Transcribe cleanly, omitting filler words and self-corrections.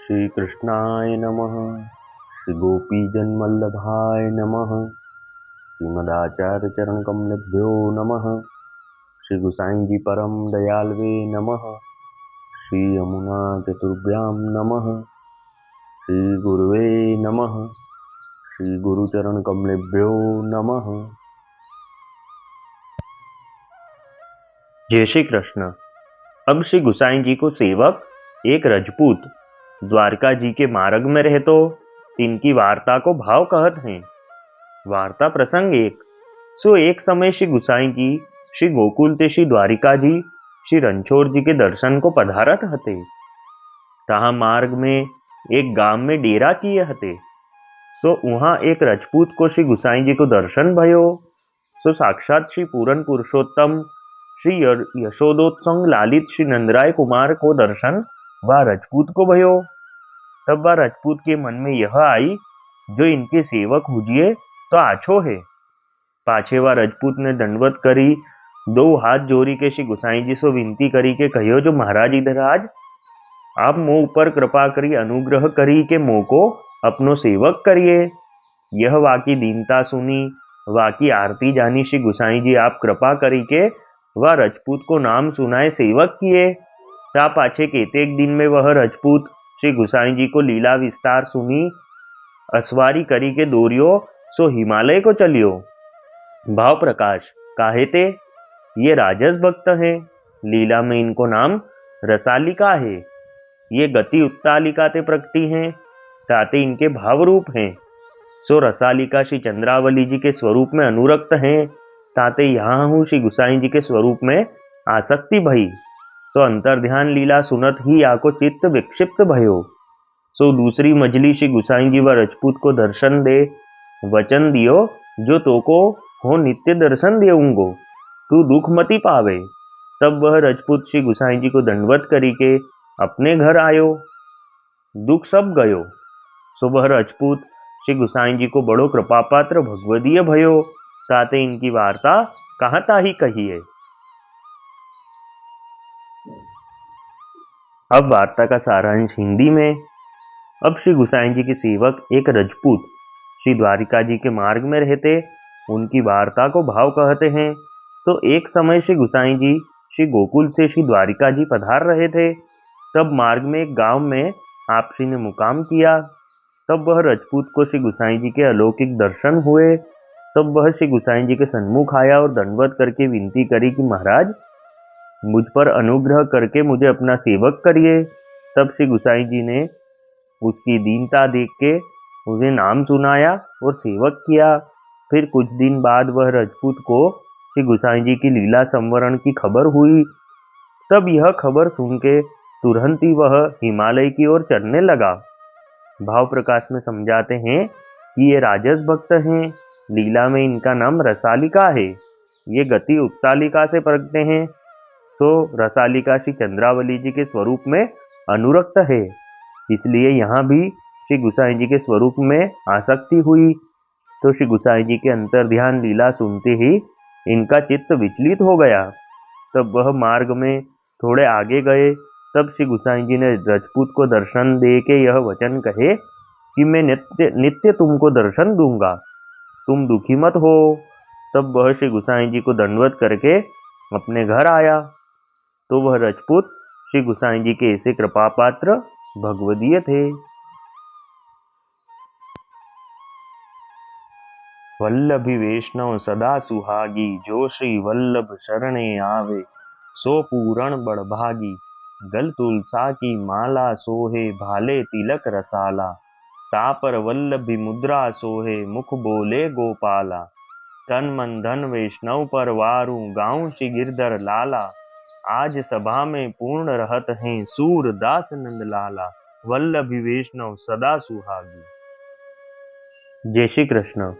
श्री कृष्णाय नमः। श्री गोपीजनवल्लभाय नमः। श्रीमदाचार्य चरण कमलेभ्यो नमः। श्री गुसाई जी परम दयालवे नमः। श्री यमुना चतुर्भ्यां नमः। श्री गुरुवे नमः। श्री गुरुचरण कमलेभ्यो नमः। जय श्री कृष्ण। अब श्री गुसाई जी को सेवक एक रजपूत द्वारका जी के मार्ग में रहे तो तिनकी वार्ता को भाव कहत हैं। वार्ता प्रसंग एक। सो एक समय श्री गुसाई जी श्री गोकुल ते श्री द्वारिका जी श्री रणछोड़ जी के दर्शन को पधारत हते। तहा मार्ग में एक गांव में डेरा किए हते। सो वहां एक रजपूत को श्री गुसाई जी को दर्शन भयो। सो साक्षात श्री पूरन पुरुषोत्तम श्री यशोदोत्संग लालित श्री नंदराय कुमार को दर्शन वह रजपूत को भयो। तब वह रजपूत के मन में यह आई, जो इनके सेवक हुजिए तो आछो है। पाछे वह रजपूत ने दंडवत करी, दो हाथ जोड़ी के श्री गुसाई जी से विनती करी के कहियो, जो महाराज इधर आज आप मोह ऊपर कृपा करी अनुग्रह करी के मोह को अपनो सेवक करिए। यह वाकी दीनता सुनी, वाकी आरती जानी श्री गुसाई जी आप कृपा करी के वह रजपूत को नाम सुनाए सेवक किए। ता पाछे केतेक दिन में वह रजपूत श्री गुसाई जी को लीला विस्तार सुनी असवारी करी के दोरियो सो हिमालय को चलियो। भाव प्रकाश काहे ते ये राजस भक्त हैं। लीला में इनको नाम रसालिका है। ये गति उत्तालिका ते प्रकटी हैं, ताते इनके भाव रूप हैं। सो रसालिका श्री चंद्रावली जी के स्वरूप में अनुरक्त हैं, ताते यहाँ हूँ श्री गुसाई जी के स्वरूप में आसक्ति भई। सो अंतर्ध्यान लीला सुनत ही आको चित्त विक्षिप्त भयो। सो दूसरी मजली श्री गुसाई जी व रजपूत को दर्शन दे वचन दियो, जो तोको हो नित्य दर्शन देऊंगो, तू दुख मति पावे। तब वह रजपूत श्री गुसाई जी को दंडवत करी के अपने घर आयो। दुख सब गयो। सो वह रजपूत श्री गुसाई जी को बड़ो कृपापात्र भगवदीय भयो, ताते इनकी वार्ता कहाँ ताही कहिए। अब वार्ता का सारांश हिंदी में। अब श्री गुसाई जी के सेवक एक रजपूत श्री द्वारिका जी के मार्ग में रहते, उनकी वार्ता को भाव कहते हैं। तो एक समय श्री गुसाई जी श्री गोकुल से श्री द्वारिका जी पधार रहे थे। तब मार्ग में एक गांव में आप श्री ने मुकाम किया। तब वह रजपूत को श्री गुसाई जी के अलौकिक दर्शन हुए। तब वह श्री गुसाई जी के सन्मुख आया और दंडवत करके विनती करी कि महाराज मुझ पर अनुग्रह करके मुझे अपना सेवक करिए। तब श्री गुसाई जी ने उसकी दीनता देख के उसे नाम सुनाया और सेवक किया। फिर कुछ दिन बाद वह रजपूत को श्री गुसाई जी की लीला संवरण की खबर हुई। तब यह खबर सुन के तुरंत ही वह हिमालय की ओर चलने लगा। भाव प्रकाश में समझाते हैं कि ये राजस भक्त हैं। लीला में इनका नाम रसालिका है। ये गति उत्तालिका से प्रगटे हैं। तो रसालिका श्री चंद्रावली जी के स्वरूप में अनुरक्त है, इसलिए यहाँ भी श्री गुसाई जी के स्वरूप में आसक्ति हुई। तो श्री गुसाई जी के अंतर्ध्यान लीला सुनते ही इनका चित्त विचलित हो गया। तब वह मार्ग में थोड़े आगे गए। तब श्री गुसाई जी ने रजपूत को दर्शन दे के यह वचन कहे कि मैं नित्य नित्य तुमको दर्शन दूंगा, तुम दुखी मत हो। तब वह श्री गुसाई जी को दंडवत करके अपने घर आया। तो वह रजपूत श्री गुसाई जी के ऐसे कृपापात्र भगवदीय थे। वल्लभी वैष्णव सदा सुहागी, जो श्री वल्लभ शरणे आवे, सो पूरण बड़भागी। गल तुलसा की माला सोहे, भाले तिलक रसाला। तापर वल्लभी मुद्रा सोहे, मुख बोले गोपाला। तन मन धन वैष्णव पर वारू, गाँव श्री गिरधर लाला। आज सभा में पूर्ण रहत हैं, सूरदास नंद लाला। वल्लभी वैष्णव सदा सुहागी। जय श्री कृष्ण।